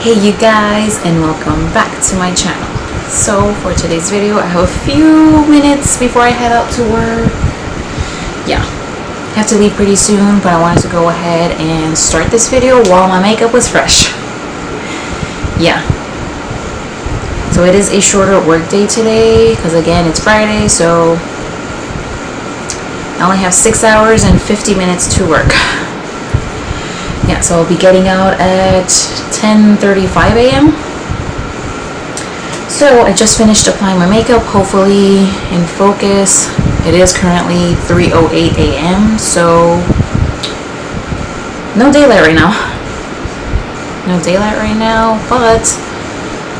Hey you guys, and welcome back to my channel. So for today's video, I have a few minutes before I head out to work. Yeah, I have to leave pretty soon, but I wanted to go ahead and start this video while my makeup was fresh. Yeah, so it is a shorter work day today because again it's Friday, so I only have 6 hours and 50 minutes to work. Yeah, so I'll be getting out at 10:35 a.m. So I just finished applying my makeup, hopefully in focus. It is currently 3:08 a.m. so no daylight right now. No daylight right now, but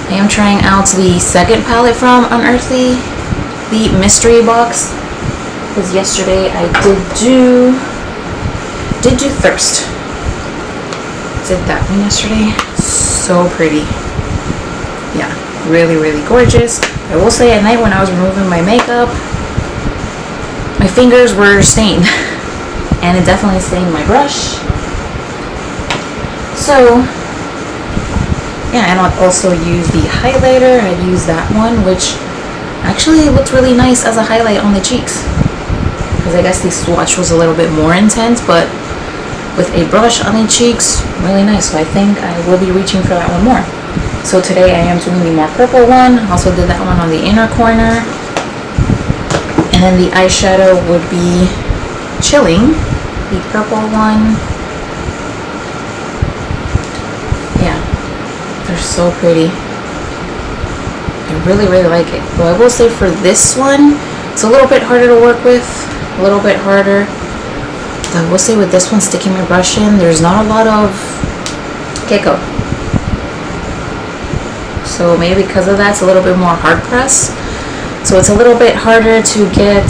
I am trying out the second palette from Unearthly, the mystery box, because yesterday I did do Thirst. Did that one yesterday. So pretty. Yeah, really gorgeous. I will say at night when I was removing my makeup, my fingers were stained and it definitely stained my brush. So yeah, and I'll also use the highlighter. I used that one, which actually looked really nice as a highlight on the cheeks, because I guess the swatch was a little bit more intense, but with a brush on the cheeks, really nice. So I think I will be reaching for that one more. So today I am doing the more purple one. Also did that one on the inner corner. And then the eyeshadow would be Chilling, the purple one. Yeah, they're so pretty. I really like it. Though I will say for this one, it's a little bit harder to work with, a little bit harder. I will say with this one, sticking my brush in, there's not a lot of Keiko. So maybe because of that, it's a little bit more hard press. So it's a little bit harder to get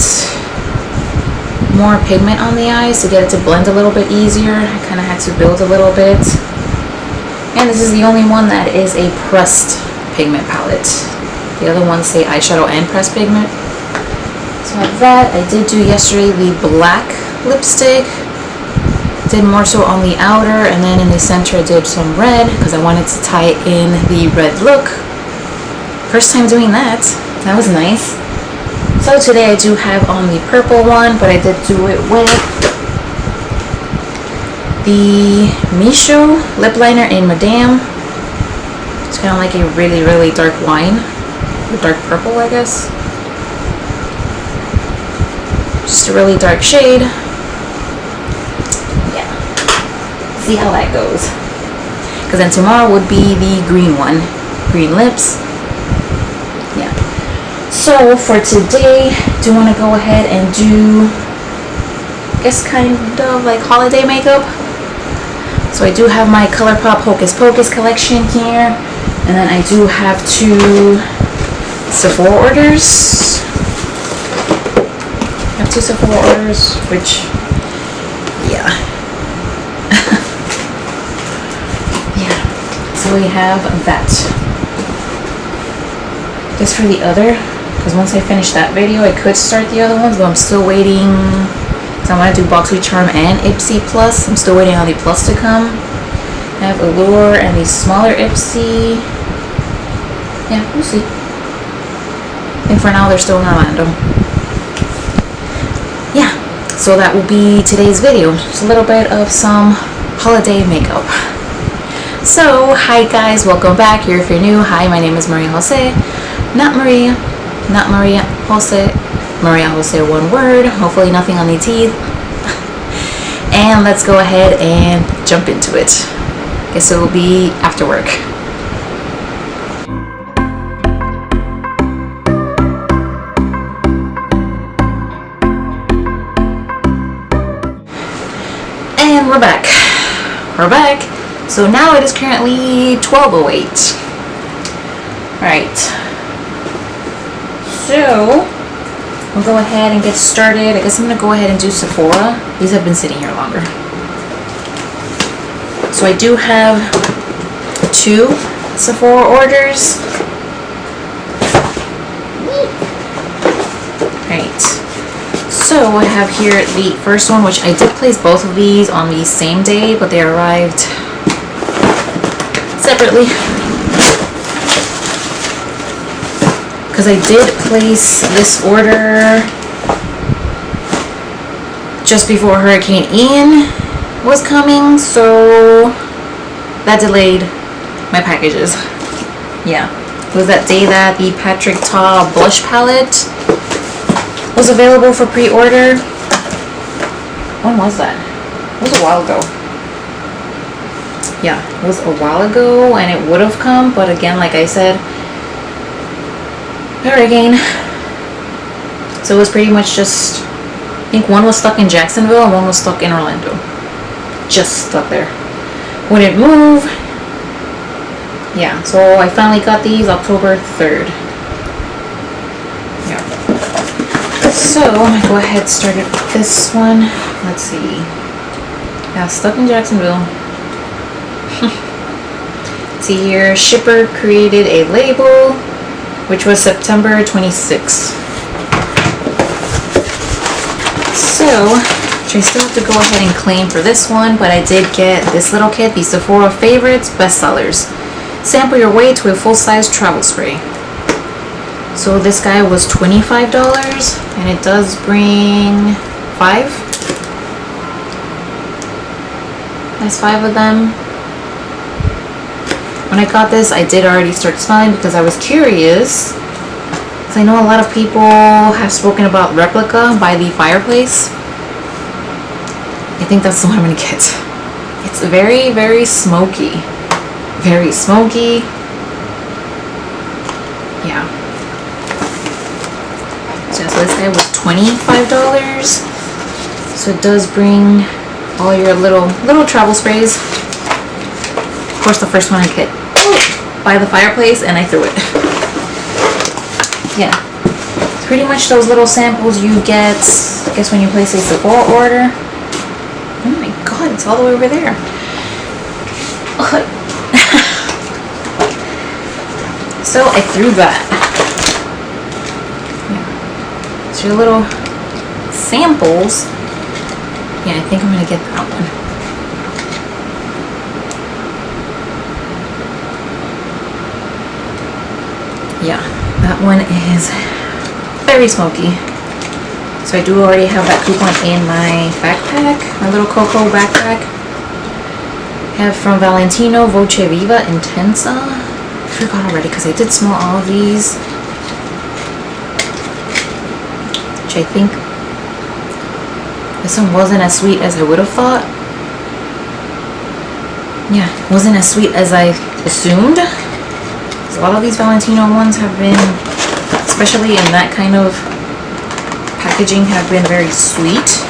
more pigment on the eyes, to get it to blend a little bit easier. I kind of had to build a little bit. And this is the only one that is a pressed pigment palette. The other ones say eyeshadow and pressed pigment. So I have that. I did do yesterday the black lipstick. Did more so on the outer, and then in the center I did some red because I wanted to tie in the red look. First time doing that. That was nice. So today I do have on the purple one, but I did do it with the Misho lip liner in Madame. It's kind of like a really dark wine, or dark purple, I guess. Just a really dark shade. Yeah, see how that goes. Because then tomorrow would be the green one, green lips. Yeah. So for today, do you want to go ahead and do, I guess, kind of like holiday makeup? So I do have my Colourpop Hocus Pocus collection here, and then I do have 2 Sephora orders. I have 2 Sephora orders, which, yeah. Yeah, so we have that. Just for the other, because once I finish that video, I could start the other ones, but I'm still waiting. So I'm going to do Boxy Charm and Ipsy Plus. I'm still waiting on the Plus to come. I have Allure and the smaller Ipsy. Yeah, we'll see. I think for now they're still in Orlando. Yeah, so that will be today's video. Just a little bit of some holiday makeup. So, hi guys, welcome back. Here if you're new, hi, my name is Maria Jose. Not Maria Jose. Maria Jose, one word. Hopefully nothing on the teeth. And let's go ahead and jump into it. Guess it will be after work. And we're back. So now it is currently 12:08. Alright. So we'll go ahead and get started. I guess I'm going to go ahead and do Sephora. These have been sitting here longer. So I do have 2 Sephora orders. Right. So I have here the first one, which I did place both of these on the same day, but they arrived separately. Because I did place this order just before Hurricane Ian was coming, so that delayed my packages. Yeah, it was that day that the Patrick Ta blush palette was available for pre-order. When was that? It was a while ago. Yeah, it was a while ago, and it would have come, but again, like I said, hurricane. So it was pretty much just, I think one was stuck in Jacksonville and one was stuck in Orlando. Just stuck there. Wouldn't move. Yeah, so I finally got these October 3rd. Yeah. So I'm gonna go ahead and start it with this one. Let's see. Yeah, stuck in Jacksonville. See here, shipper created a label, which was September 26th. So, which I still have to go ahead and claim for this one, but I did get this little kit, the Sephora Favorites Bestsellers. Sample your way to a full-size travel spray. So this guy was $25, and it does bring 5. There's 5 of them. When I got this, I did already start smelling because I was curious. Because I know a lot of people have spoken about Replica by the Fireplace. I think that's the one I'm going to get. It's very, very smoky. Very smoky. Yeah. So this guy was $25. So it does bring all your little travel sprays. Of course, the first one I get by the Fireplace, and I threw it. Yeah, it's pretty much those little samples you get, I guess, when you place a Sephora order. Oh my god, it's all the way over there. So I threw that. Yeah. So your little samples. Yeah, I think I'm gonna get that one. Yeah, that one is very smoky. So I do already have that coupon in my backpack, my little cocoa backpack. I have from Valentino Voce Viva Intensa. I forgot already because I did smell all of these. Which I think this one wasn't as sweet as I would have thought. Yeah, wasn't as sweet as I assumed. A lot of these Valentino ones have been, especially in that kind of packaging, have been very sweet.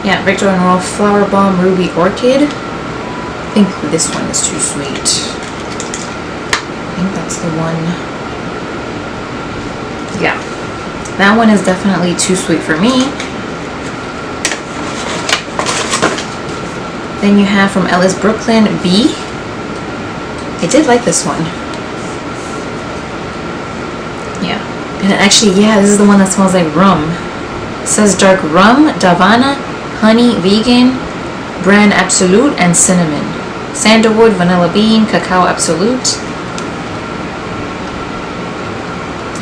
Yeah, Victor and Rolf Flower Bomb Ruby Orchid. I think this one is too sweet. I think that's the one. Yeah, that one is definitely too sweet for me. Then you have from Ellis Brooklyn B. I did like this one. Yeah. And actually, yeah, this is the one that smells like rum. It says dark rum, Davana, honey, vegan, bran absolute, and cinnamon. Sandalwood, vanilla bean, cacao absolute.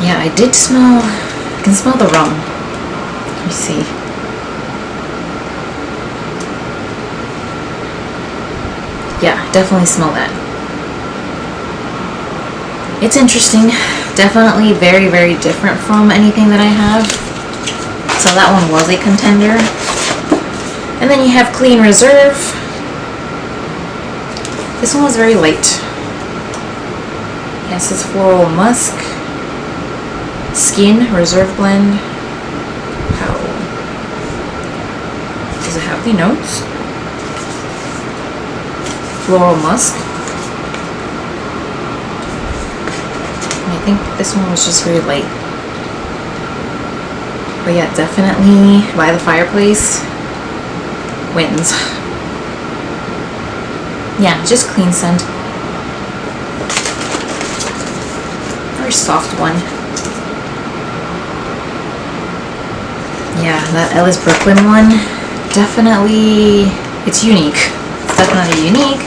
Yeah, I did smell, I can smell the rum. Let me see. Yeah, definitely smell that. It's interesting. Definitely very, very different from anything that I have. So that one was a contender. And then you have Clean Reserve. This one was very light. Yes, it's Floral Musk. Skin Reserve Blend. How does it have the notes? Floral Musk. I think this one was just very light. But yeah, definitely By the Fireplace wins. Yeah, just clean scent. Very soft one. Yeah, that Ellis Brooklyn one, definitely, it's unique. It's definitely unique.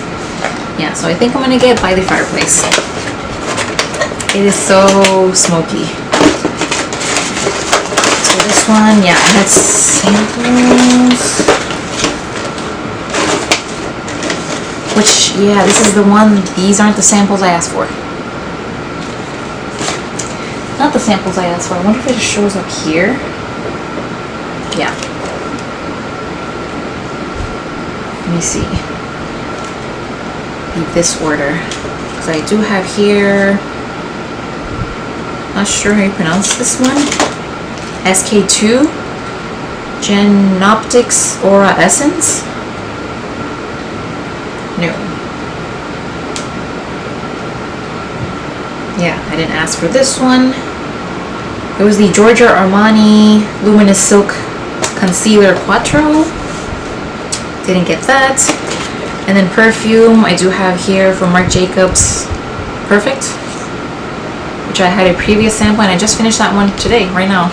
Yeah, so I think I'm gonna get By the Fireplace. It is so smoky. So this one, yeah, I had samples. Which, yeah, this is the one. These aren't the samples I asked for. Not the samples I asked for. I wonder if it just shows up here. Yeah. Let me see. This order. Because I do have here, not sure how you pronounce this one. SK2 Genoptics Aura Essence. No. Yeah, I didn't ask for this one. It was the Giorgio Armani Luminous Silk Concealer Quattro. Didn't get that. And then perfume, I do have here from Marc Jacobs Perfect, which I had a previous sample, and I just finished that one today, right now.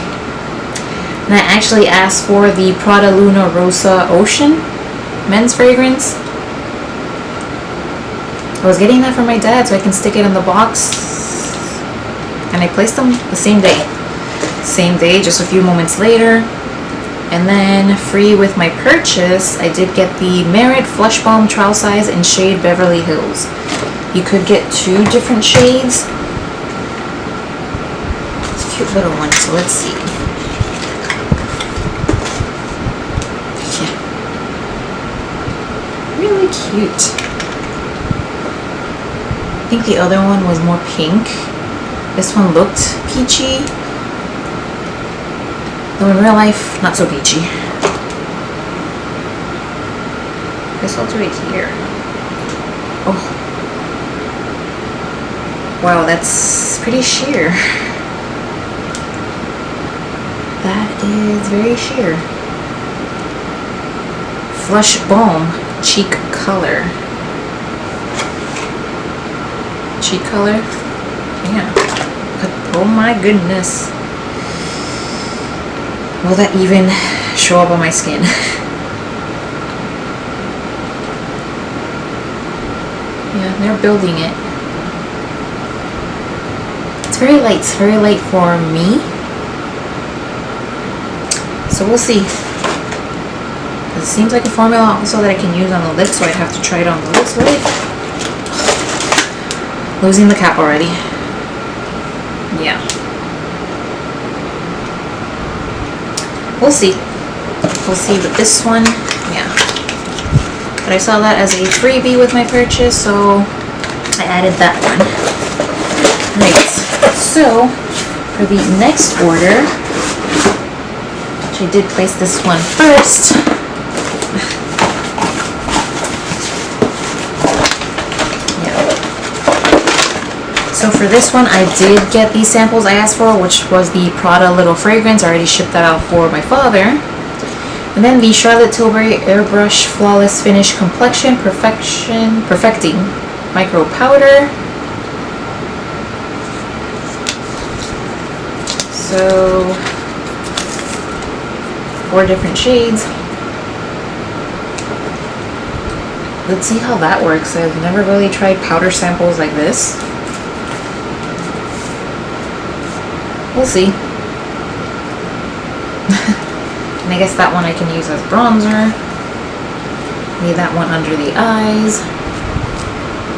And I actually asked for the Prada Luna Rosa Ocean men's fragrance. I was getting that for my dad so I can stick it in the box, and I placed them the same day. Same day, just a few moments later. And then free with my purchase, I did get the Merit Flush Balm Trial Size in shade Beverly Hills. You could get 2 different shades. It's a cute little one, so let's see. Yeah. Really cute. I think the other one was more pink. This one looked peachy. Though in real life, not so peachy. I guess I'll do it here. Oh. Wow, that's pretty sheer. That is very sheer. Flush Balm Cheek Color. Cheek color? Yeah. Oh my goodness. Will that even show up on my skin? Yeah, they're building it. It's very light. It's very light for me. So we'll see. It seems like a formula also that I can use on the lips, so I'd have to try it on the lips, right? Losing the cap already. Yeah. We'll see. We'll see with this one. Yeah. But I saw that as a freebie with my purchase, so I added that one. Right. So, for the next order, which I did place this one first. So for this one, I did get the samples I asked for, which was the Prada Little Fragrance. I already shipped that out for my father. And then the Charlotte Tilbury Airbrush Flawless Finish Complexion Perfecting Micro Powder. So, 4 different shades. Let's see how that works. I've never really tried powder samples like this. We'll see. And I guess that one I can use as bronzer. Maybe that one under the eyes.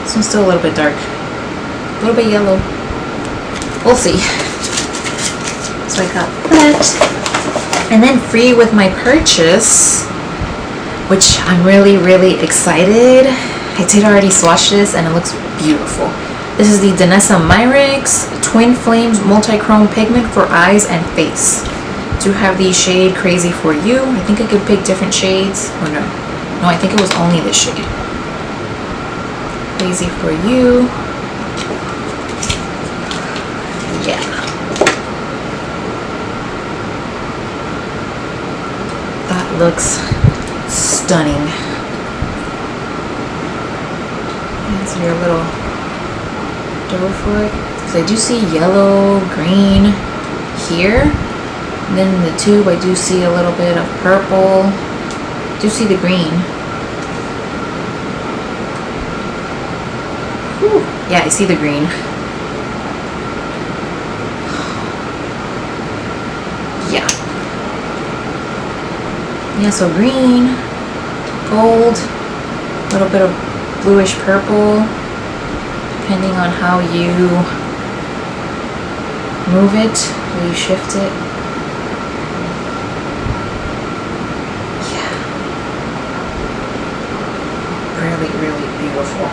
This one's still a little bit dark. A little bit yellow. We'll see. So I got that. And then free with my purchase, which I'm really, really excited. I did already swatch this and it looks beautiful. This is the Danessa Myrix Twin Flames Multi-Chrome Pigment for eyes and face. Do have the shade Crazy For You. I think I could pick different shades. Or no. No, I think it was only this shade. Crazy For You. Yeah. That looks stunning. Here's your little doe foot. So I do see yellow, green here. And then in the tube I do see a little bit of purple. I do see the green. Whew. Yeah, I see the green. Yeah. Yeah, so green, gold, a little bit of bluish purple, depending on how you move it, how you shift it. Yeah. Really, really beautiful.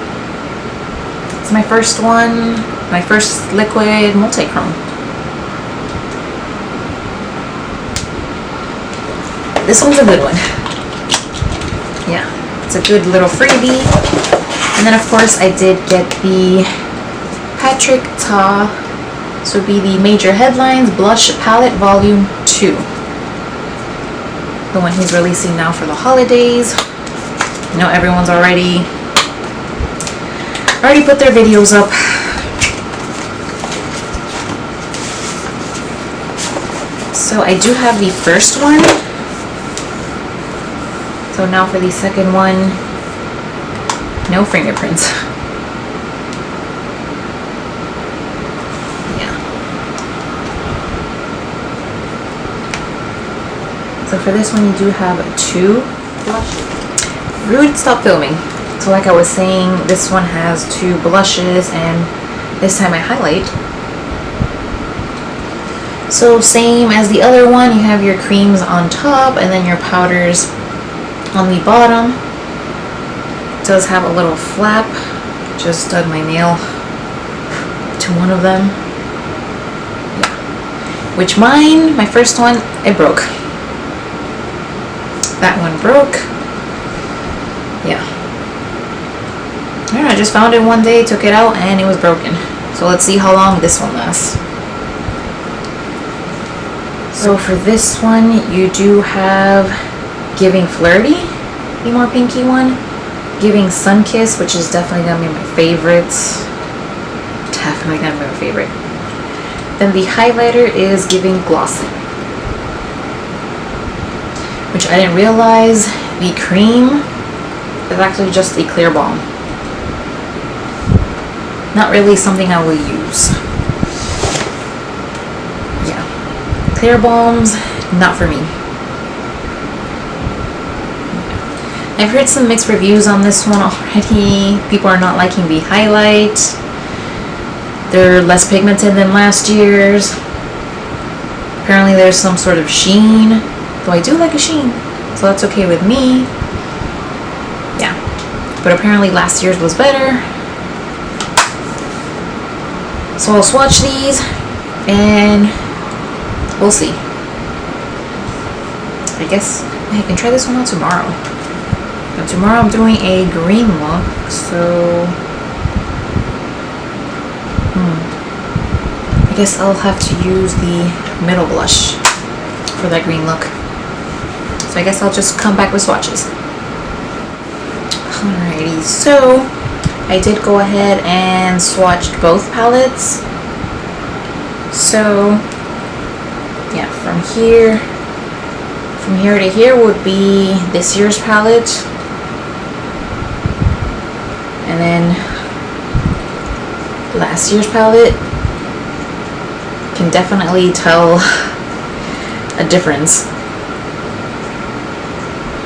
It's my first one, my first liquid multi-chrome. This one's a good one. Yeah, it's a good little freebie. And then of course I did get the Patrick Ta, so it'd be the Major Headlines Blush Palette Volume 2. The one he's releasing now for the holidays. You know, everyone's already put their videos up. So I do have the first one. So now for the second one, no fingerprints. Yeah. So for this one you do have 2 blushes. Rude, stop filming. So like I was saying, this one has 2 blushes and this time I highlight. So same as the other one, you have your creams on top and then your powders on the bottom. It does have a little flap. Just dug my nail to one of them. Yeah. Which mine, my first one, it broke. That one broke. Yeah. I just found it one day, took it out, and it was broken. So let's see how long this one lasts. So for this one, you do have Giving Flirty, the more pinky one. Giving Sunkiss, which is definitely gonna be my favorite. Definitely gonna be my favorite. Then the highlighter is Giving Glossy, which I didn't realize the cream is actually just a clear balm. Not really something I will use. Yeah. Clear balms, not for me. I've heard some mixed reviews on this one already. People are not liking the highlight. They're less pigmented than last year's. Apparently there's some sort of sheen, though I do like a sheen, so that's okay with me. Yeah, but apparently last year's was better. So I'll swatch these and we'll see. I guess I can try this one out tomorrow. But tomorrow I'm doing a green look, so I guess I'll have to use the middle blush for that green look. So I guess I'll just come back with swatches. Alrighty, so I did go ahead and swatched both palettes. So yeah, from here to here would be this year's palette, and then last year's palette. Can definitely tell a difference.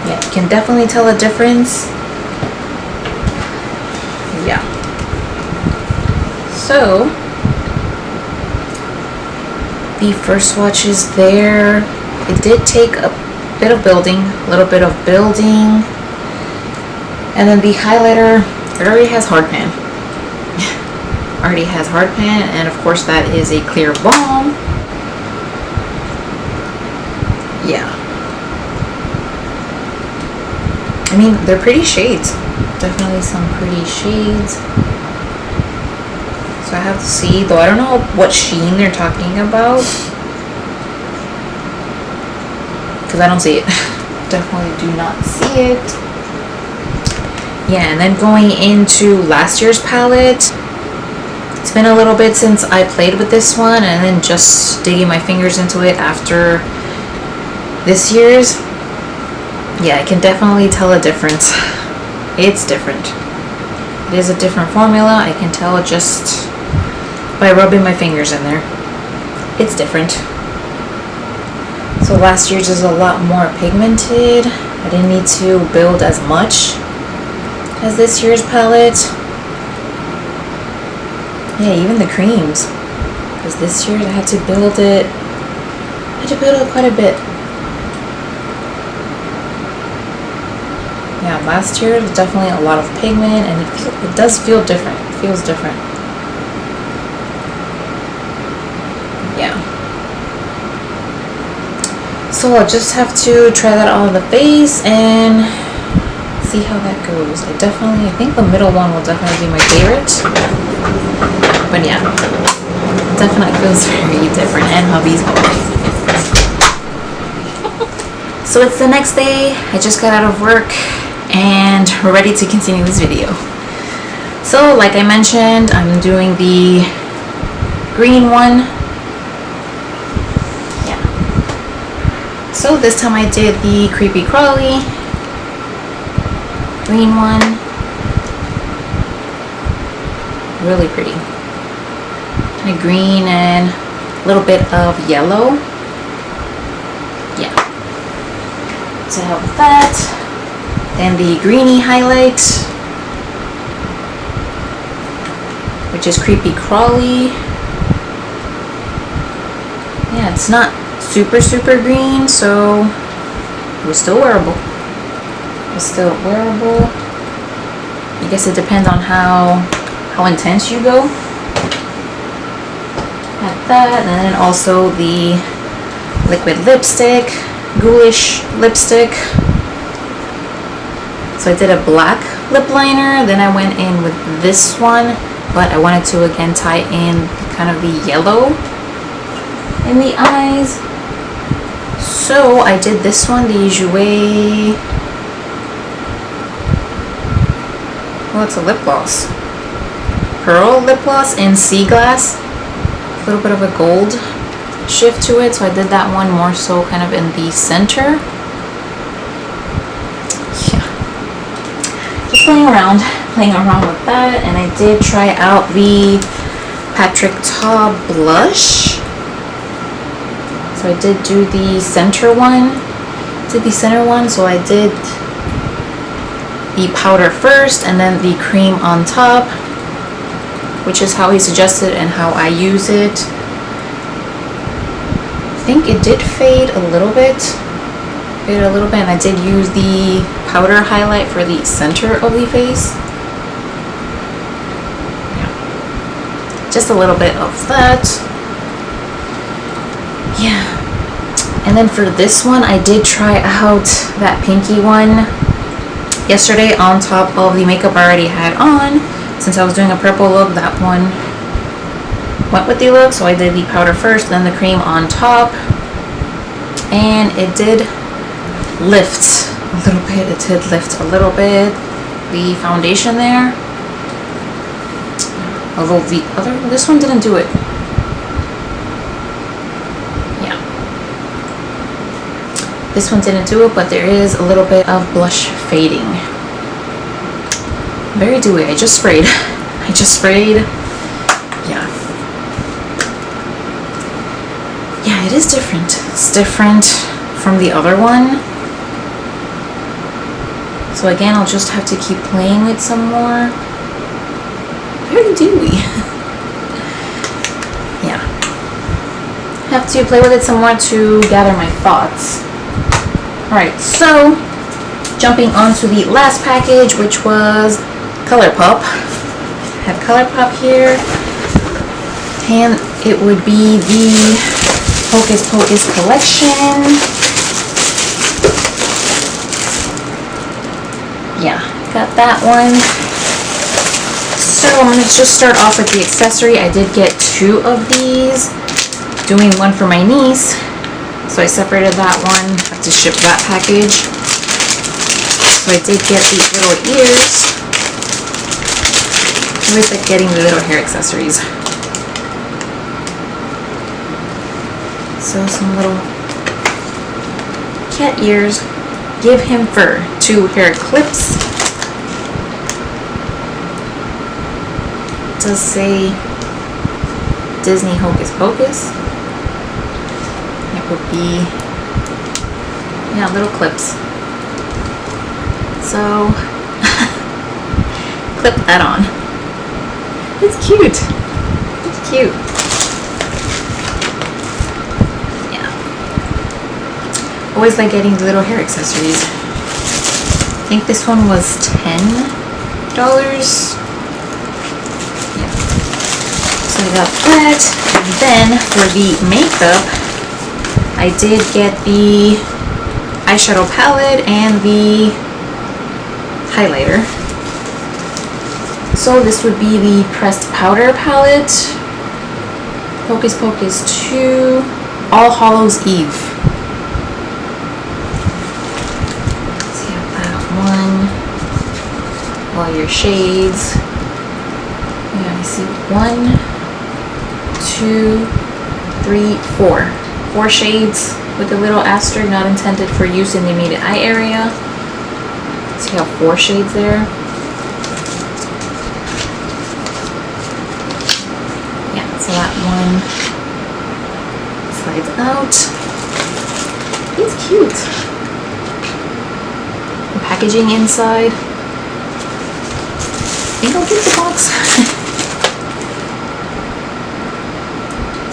Yeah, you can definitely tell a difference. Yeah. So the first swatch is there. It did take a bit of building, a little bit of building, and then the highlighter, it already has hard pan. Already has hard pan, and of course that is a clear balm. Yeah. I mean, they're pretty shades. Definitely some pretty shades. So I have to see, though I don't know what sheen they're talking about, because I don't see it. Definitely do not see it. Yeah, and then going into last year's palette, it's been a little bit since I played with this one, and then just digging my fingers into it after this year's. Yeah, I can definitely tell a difference. It's different. It is a different formula. I can tell just by rubbing my fingers in there. It's different. So last year's is a lot more pigmented. I didn't need to build as much as this year's palette. Yeah, even the creams. Because this year I had to build it. Quite a bit. Yeah, last year was definitely a lot of pigment, and it does feel different. It feels different. Yeah. So I'll just have to try that on the face and see how that goes. I think the middle one will definitely be my favorite. But yeah, definitely feels very different, and hubby's home. So it's the next day. I just got out of work and we're ready to continue this video. So like I mentioned, I'm doing the green one. Yeah. So this time I did the creepy crawly green one. Really pretty. Kind of green and a little bit of yellow. Yeah. To help with that. Then the greeny highlight, which is creepy crawly. Yeah, it's not super green, so it was still wearable. I guess it depends on how intense you go. At that, and then also the liquid lipstick, ghoulish lipstick. So I did a black lip liner, then I went in with this one, but I wanted to again tie in kind of the yellow in the eyes. So I did this one, the Jouer, well, it's a lip gloss. Pearl lip gloss in Sea Glass. A little bit of a gold shift to it, so I did that one more so kind of in the center. Playing around with that, and I did try out the Patrick Ta blush. So I did do the center one. So I did the powder first and then the cream on top, which is how he suggested and how I use it. I think it did fade a little bit. And I did use the powder highlight for the center of the face. Yeah. Just a little bit of that. Yeah. And then for this one, I did try out that pinky one yesterday on top of the makeup I already had on. Since I was doing a purple look, that one went with the look. So I did the powder first, then the cream on top. And it did lift a little bit. The foundation there, although this one didn't do it. Yeah, this one didn't do it, but there is a little bit of blush fading. Very dewy. I just sprayed. Yeah, it is different. It's different from the other one. So again, I'll just have to keep playing with some more. Very dewy. Yeah. Have to play with it some more to gather my thoughts. Alright, so jumping on to the last package, which was Colourpop. I have Colourpop here. And it would be the Hocus Pocus collection. Yeah, got that one. So I'm going to just start off with the accessory. I did get 2 of these, doing one for my niece. So I separated that one, have to ship that package. So I did get these little ears. I always like getting the little hair accessories. So some little cat ears. Give him fur. 2 hair clips. It does say Disney Hocus Pocus. It would be, yeah, little clips. So, clip that on. It's cute. It's cute. Yeah. Always like getting the little hair accessories. I think this one was $10. Yeah. So I got that. And then for the makeup, I did get the eyeshadow palette and the highlighter. So this would be the pressed powder palette, Hocus Pocus 2, All Hallows Eve. So you have that one, all your shades. Yeah, I see 1, 2, 3, 4. 4 shades with a little asterisk, not intended for use in the immediate eye area. So you have 4 shades there. Yeah, so that one slides out. It's cute. The packaging inside. I think I'll keep the box.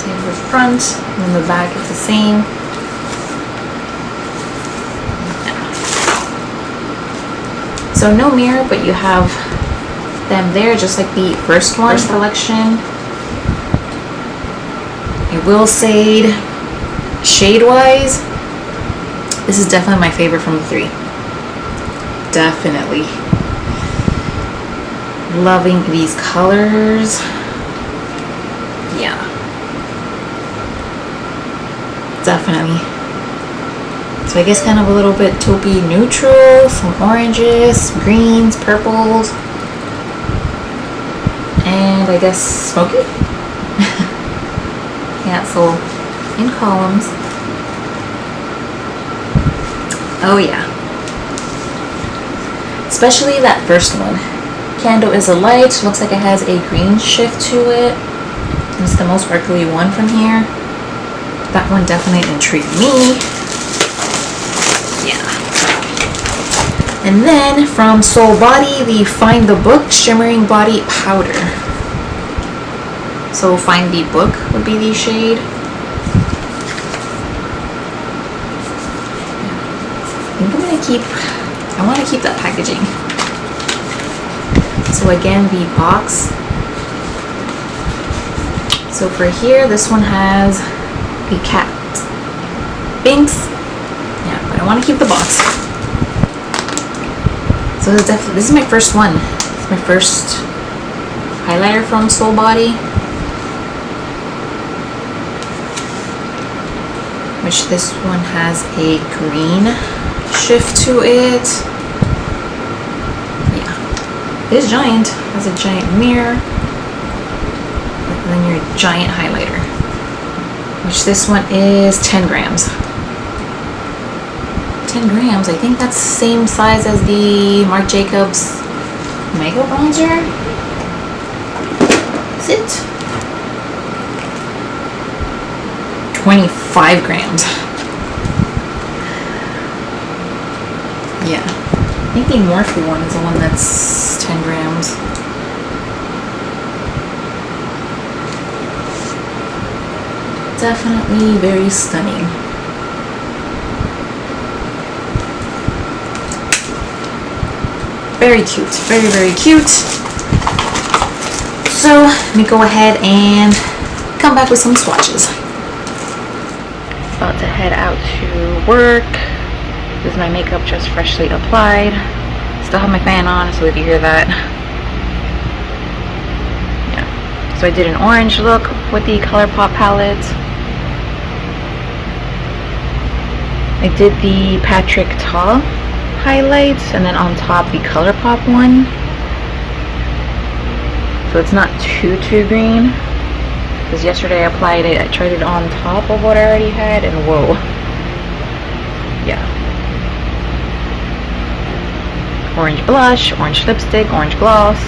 So you have the front, and then the back is the same. So no mirror, but you have them there, just like the first one, first collection. I will say, shade-wise, this is definitely my favorite from the 3. Definitely. Loving these colors. Yeah. Definitely. So I guess kind of a little bit taupey neutral, some oranges, greens, purples, and I guess smoky. Yeah, so in columns. Oh yeah. Especially that first one. Candle is a light, looks like it has a green shift to it. It's the most sparkly one from here. That one definitely intrigued me. And then from Soul Body, the Find the Book Shimmering Body Powder. So Find the Book would be the shade. I think I'm gonna keep, I want to keep that packaging. So again, the box. So for here, this one has the cat Binks. Yeah, but I want to keep the box. So this is my first one. It's my first highlighter from Soul Body, which this one has a green shift to it. Yeah, it is giant. It has a giant mirror, and then your giant highlighter, which this one is 10 grams. 10 grams. I think that's the same size as the Marc Jacobs Mega Bronzer. Is it? 25 grams. Yeah. I think the Morphe one is the one that's 10 grams. Definitely very stunning. Very cute, very, very cute. So let me go ahead and come back with some swatches. About to head out to work. This is my makeup just freshly applied. Still have my fan on, so if you hear that. Yeah. So I did an orange look with the Colourpop palette. I did the Patrick Ta highlights, and then on top the Colourpop one. So it's not too green, because yesterday I applied it, I tried it on top of what I already had, and whoa. Yeah. Orange blush, orange lipstick, orange gloss.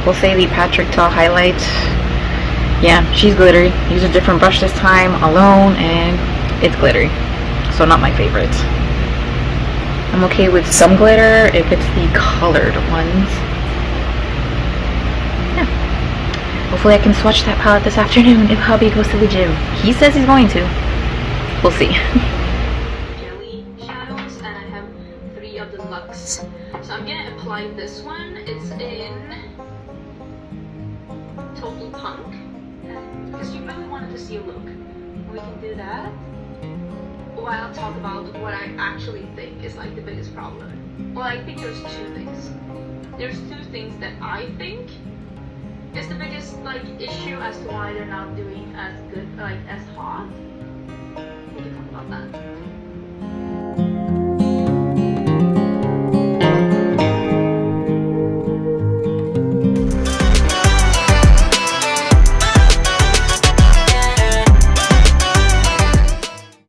We'll say the Patrick Ta highlight. Yeah, she's glittery. Use a different brush this time, alone, and it's glittery. So not my favorite. I'm okay with some glitter if it's the colored ones. Yeah. Hopefully I can swatch that palette this afternoon if hubby goes to the gym. He says he's going to. We'll see. Jelly shadows, and I have 3 of the Luxe. So I'm gonna apply this one. It's in Total Punk. Because you really wanted to see a look. We can do that while I'll talk about what I actually think is like the biggest problem. Well, I think there's 2 things. There's 2 things that I think is the biggest like issue as to why they're not doing as good, like as hot. We can talk about that.